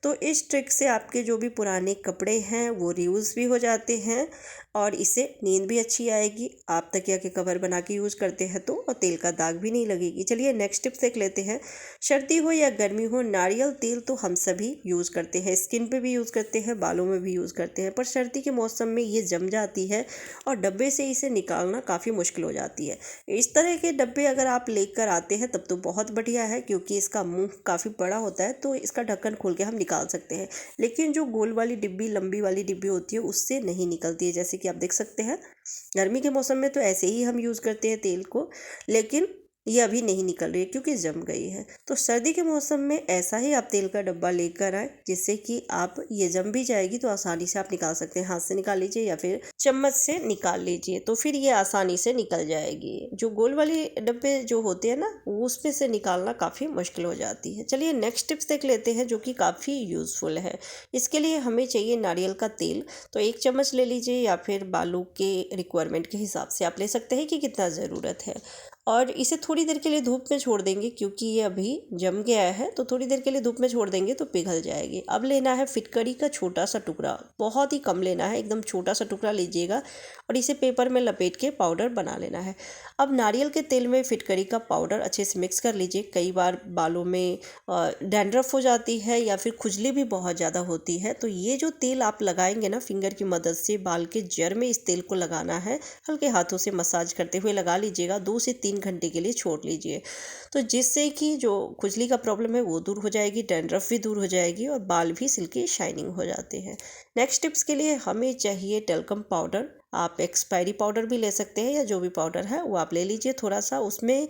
तो इस ट्रिक से आपके जो भी पुराने कपड़े हैं वो रीयूज़ भी हो जाते हैं और इससे नींद भी अच्छी आएगी। आप तकिया के कवर बना के यूज़ करते हैं तो, और तेल का दाग भी नहीं लगेगी। चलिए नेक्स्ट टिप्स देख लेते हैं। सर्दी हो या गर्मी हो, नारियल तेल तो हम सभी यूज़ करते हैं, स्किन पे भी यूज़ करते हैं, बालों में भी यूज़ करते हैं, पर सर्दी के मौसम में ये जम जाती है और डब्बे से इसे निकालना काफ़ी मुश्किल हो जाती है। इस तरह के डब्बे अगर आप लेकर आते हैं तब तो बहुत बढ़िया है, क्योंकि इसका मुंह काफ़ी बड़ा होता है तो इसका ढक्कन खोल के हम निकाल सकते हैं। लेकिन जो गोल वाली डिब्बी, लंबी वाली डिब्बी होती है उससे नहीं निकलती है, जैसे कि आप देख सकते हैं। गर्मी के मौसम में तो ऐसे ही हम यूज़ करते हैं तेल को, लेकिन ये अभी नहीं निकल रही है क्योंकि जम गई है। तो सर्दी के मौसम में ऐसा ही आप तेल का डब्बा लेकर आए, जिससे कि आप ये जम भी जाएगी तो आसानी से आप निकाल सकते हैं। हाथ से निकाल लीजिए या फिर चम्मच से निकाल लीजिए तो फिर ये आसानी से निकल जाएगी। जो गोल वाली डब्बे जो होते हैं ना, उसमें से निकालना काफ़ी मुश्किल हो जाती है। चलिए नेक्स्ट टिप्स देख लेते हैं जो कि काफ़ी यूज़फुल है। इसके लिए हमें चाहिए नारियल का तेल, तो 1 चम्मच ले लीजिए या फिर बालों के रिक्वायरमेंट के हिसाब से आप ले सकते हैं कि कितना ज़रूरत है। और इसे थोड़ी देर के लिए धूप में छोड़ देंगे, क्योंकि ये अभी जम गया है तो थोड़ी देर के लिए धूप में छोड़ देंगे तो पिघल जाएगी। अब लेना है फिटकरी का छोटा सा टुकड़ा, बहुत ही कम लेना है, एकदम छोटा सा टुकड़ा लीजिएगा और इसे पेपर में लपेट के पाउडर बना लेना है। अब नारियल के तेल में फिटकरी का पाउडर अच्छे से मिक्स कर लीजिए। कई बार बालों में डैंड्रफ हो जाती है या फिर खुजली भी बहुत ज़्यादा होती है, तो ये जो तेल आप लगाएंगे ना फिंगर की मदद से, बाल के जड़ में इस तेल को लगाना है, हल्के हाथों से मसाज करते हुए लगा लीजिएगा। 2 से 3 घंटे के लिए छोड़ लीजिए, तो जिससे कि जो खुजली का प्रॉब्लम है वो दूर हो जाएगी, डैंड्रफ भी दूर हो जाएगी और बाल भी सिल्की शाइनिंग हो जाते हैं। नेक्स्ट टिप्स के लिए हमें चाहिए टेल्कम पाउडर। आप एक्सपायरी पाउडर भी ले सकते हैं या जो भी पाउडर है वो आप ले लीजिए थोड़ा सा। उसमें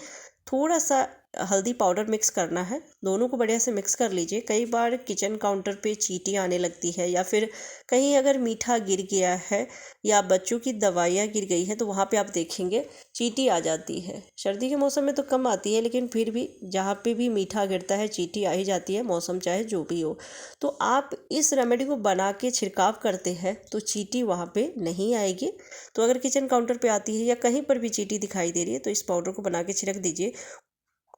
थोड़ा सा हल्दी पाउडर मिक्स करना है, दोनों को बढ़िया से मिक्स कर लीजिए। कई बार किचन काउंटर पे चींटी आने लगती है या फिर कहीं अगर मीठा गिर गया है या बच्चों की दवाइयाँ गिर गई है तो वहाँ पे आप देखेंगे चींटी आ जाती है। सर्दी के मौसम में तो कम आती है, लेकिन फिर भी जहाँ पे भी मीठा गिरता है चींटी आ ही जाती है, मौसम चाहे जो भी हो। तो आप इस रेमेडी को बना के छिड़काव करते हैं तो चींटी वहाँ पे नहीं आएगी। तो अगर किचन काउंटर पे आती है या कहीं पर भी चींटी दिखाई दे रही है तो इस पाउडर को बना के छिड़क दीजिए,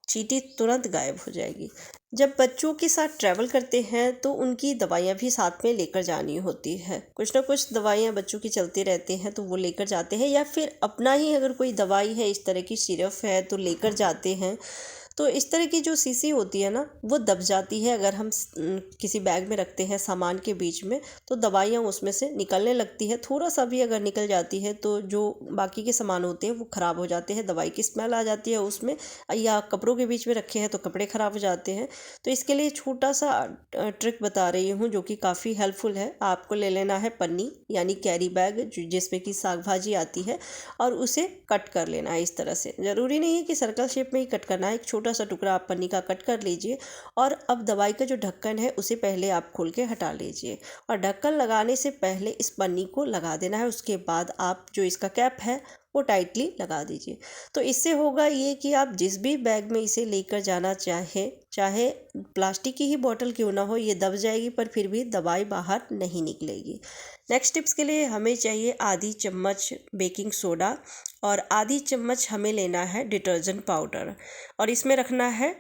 चींटी तुरंत गायब हो जाएगी। जब बच्चों के साथ ट्रैवल करते हैं तो उनकी दवाइयाँ भी साथ में लेकर जानी होती है। कुछ ना कुछ दवाइयाँ बच्चों की चलती रहती हैं तो वो लेकर जाते हैं, या फिर अपना ही अगर कोई दवाई है, इस तरह की सिरप है तो लेकर जाते हैं। तो इस तरह की जो शीशी होती है ना वो दब जाती है अगर हम किसी बैग में रखते हैं सामान के बीच में, तो दवाइयाँ उसमें से निकलने लगती है। थोड़ा सा भी अगर निकल जाती है तो जो बाकी के सामान होते हैं वो ख़राब हो जाते हैं, दवाई की स्मेल आ जाती है उसमें, या कपड़ों के बीच में रखे हैं तो कपड़े ख़राब हो जाते हैं। तो इसके लिए छोटा सा ट्रिक बता रही हूँ जो कि काफ़ी हेल्पफुल है। आपको ले लेना है पन्नी यानी कैरी बैग जिसमें कि साग भाजी आती है, और उसे कट कर लेना है इस तरह से। ज़रूरी नहीं है कि सर्कल शेप में ही कट करना है, एक छोटा सा टुकड़ा आप पन्नी का कट कर लीजिए। और अब दवाई का जो ढक्कन है उसे पहले आप खोल के हटा लीजिए और ढक्कन लगाने से पहले इस पन्नी को लगा देना है। उसके बाद आप जो इसका कैप है वो टाइटली लगा दीजिए। तो इससे होगा ये कि आप जिस भी बैग में इसे लेकर जाना चाहे प्लास्टिक की ही बोतल क्यों ना हो, ये दब जाएगी पर फिर भी दवाई बाहर नहीं निकलेगी। नेक्स्ट टिप्स के लिए हमें चाहिए आधी चम्मच बेकिंग सोडा और आधी चम्मच हमें लेना है डिटर्जेंट पाउडर, और इसमें रखना है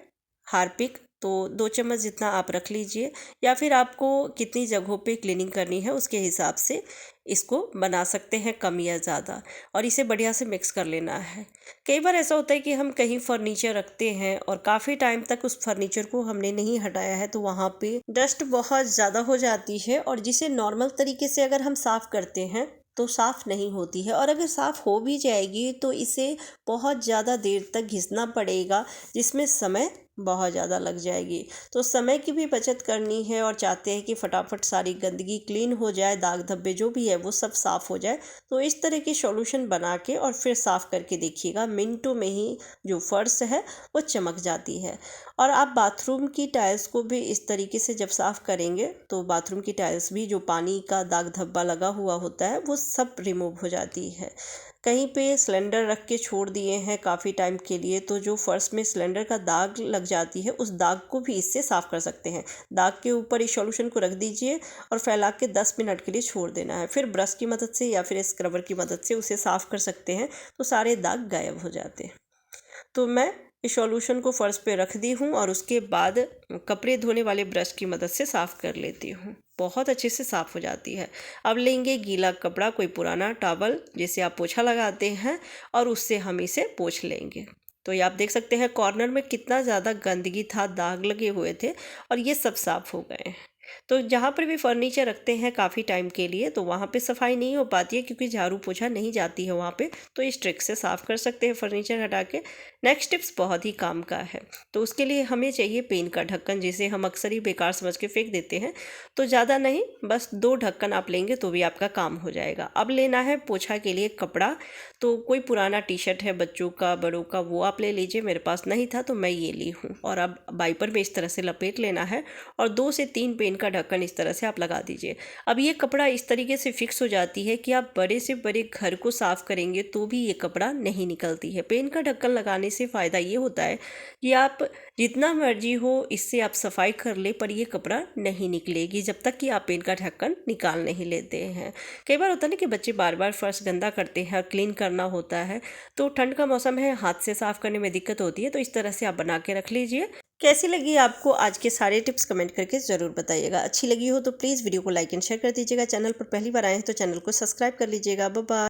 हार्पिक। तो 2 चम्मच जितना आप रख लीजिए, या फिर आपको कितनी जगहों पे क्लीनिंग करनी है उसके हिसाब से इसको बना सकते हैं, कम या ज़्यादा। और इसे बढ़िया से मिक्स कर लेना है। कई बार ऐसा होता है कि हम कहीं फर्नीचर रखते हैं और काफ़ी टाइम तक उस फर्नीचर को हमने नहीं हटाया है तो वहाँ पे डस्ट बहुत ज़्यादा हो जाती है, और जिसे नॉर्मल तरीके से अगर हम साफ़ करते हैं तो साफ़ नहीं होती है। और अगर साफ़ हो भी जाएगी तो इसे बहुत ज़्यादा देर तक घिसना पड़ेगा, जिसमें समय बहुत ज़्यादा लग जाएगी। तो समय की भी बचत करनी है और चाहते हैं कि फटाफट सारी गंदगी क्लीन हो जाए, दाग धब्बे जो भी है वो सब साफ़ हो जाए। तो इस तरह की सॉल्यूशन बना के और फिर साफ़ करके देखिएगा, मिनटों में ही जो फर्श है वो चमक जाती है। और आप बाथरूम की टाइल्स को भी इस तरीके से जब साफ़ करेंगे तो बाथरूम की टाइल्स भी जो पानी का दाग धब्बा लगा हुआ होता है वो सब रिमूव हो जाती है। कहीं पे सिलेंडर रख के छोड़ दिए हैं काफ़ी टाइम के लिए तो जो फर्श में सिलेंडर का दाग लग जाती है उस दाग को भी इससे साफ़ कर सकते हैं। दाग के ऊपर इस सॉल्यूशन को रख दीजिए और फैला के 10 मिनट के लिए छोड़ देना है। फिर ब्रश की मदद से या फिर स्क्रबर की मदद से उसे साफ़ कर सकते हैं, तो सारे दाग गायब हो जाते हैं। तो मैं इस सॉल्यूशन को फर्श पे रख दी हूँ और उसके बाद कपड़े धोने वाले ब्रश की मदद से साफ़ कर लेती हूँ, बहुत अच्छे से साफ़ हो जाती है। अब लेंगे गीला कपड़ा, कोई पुराना टॉवल जिसे आप पोछा लगाते हैं, और उससे हम इसे पोंछ लेंगे। तो ये आप देख सकते हैं कॉर्नर में कितना ज़्यादा गंदगी था, दाग लगे हुए थे, और ये सब साफ़ हो गए हैं। तो जहाँ पर भी फर्नीचर रखते हैं काफ़ी टाइम के लिए तो वहाँ पे सफाई नहीं हो पाती है क्योंकि झाड़ू पोछा नहीं जाती है वहाँ पे, तो इस ट्रिक से साफ़ कर सकते हैं फर्नीचर हटा के। नेक्स्ट टिप्स बहुत ही काम का है। तो उसके लिए हमें चाहिए पेन का ढक्कन, जिसे हम अक्सर ही बेकार समझ के फेंक देते हैं। तो ज़्यादा नहीं, बस 2 ढक्कन आप लेंगे तो भी आपका काम हो जाएगा। अब लेना है पोछा के लिए कपड़ा। तो कोई पुराना टी शर्ट है बच्चों का, बड़ों का, वो आप ले लीजिए। मेरे पास नहीं था तो मैं ये ली हूँ। और अब वाइपर में इस तरह से लपेट लेना है और 2 से 3 पेन का ढक्कन इस तरह से आप लगा दीजिए। अब ये कपड़ा इस तरीके से फिक्स हो जाती है कि आप बड़े से बड़े घर को साफ़ करेंगे तो भी ये कपड़ा नहीं निकलती है। पेन का ढक्कन लगाने से फ़ायदा ये होता है कि आप जितना मर्जी हो इससे आप सफाई कर ले पर ये कपड़ा नहीं निकलेगी जब तक कि आप पेन का ढक्कन निकाल नहीं लेते हैं। कई बार होता है ना कि बच्चे बार बार फर्श गंदा करते हैं और क्लीन करना होता है, तो ठंड का मौसम है, हाथ से साफ करने में दिक्कत होती है, तो इस तरह से आप बना के रख लीजिए। कैसी लगी आपको आज के सारे टिप्स कमेंट करके ज़रूर बताइएगा। अच्छी लगी हो तो प्लीज़ वीडियो को लाइक एंड शेयर कर दीजिएगा। चैनल पर पहली बार आए हैं तो चैनल को सब्सक्राइब कर लीजिएगा। Bye bye.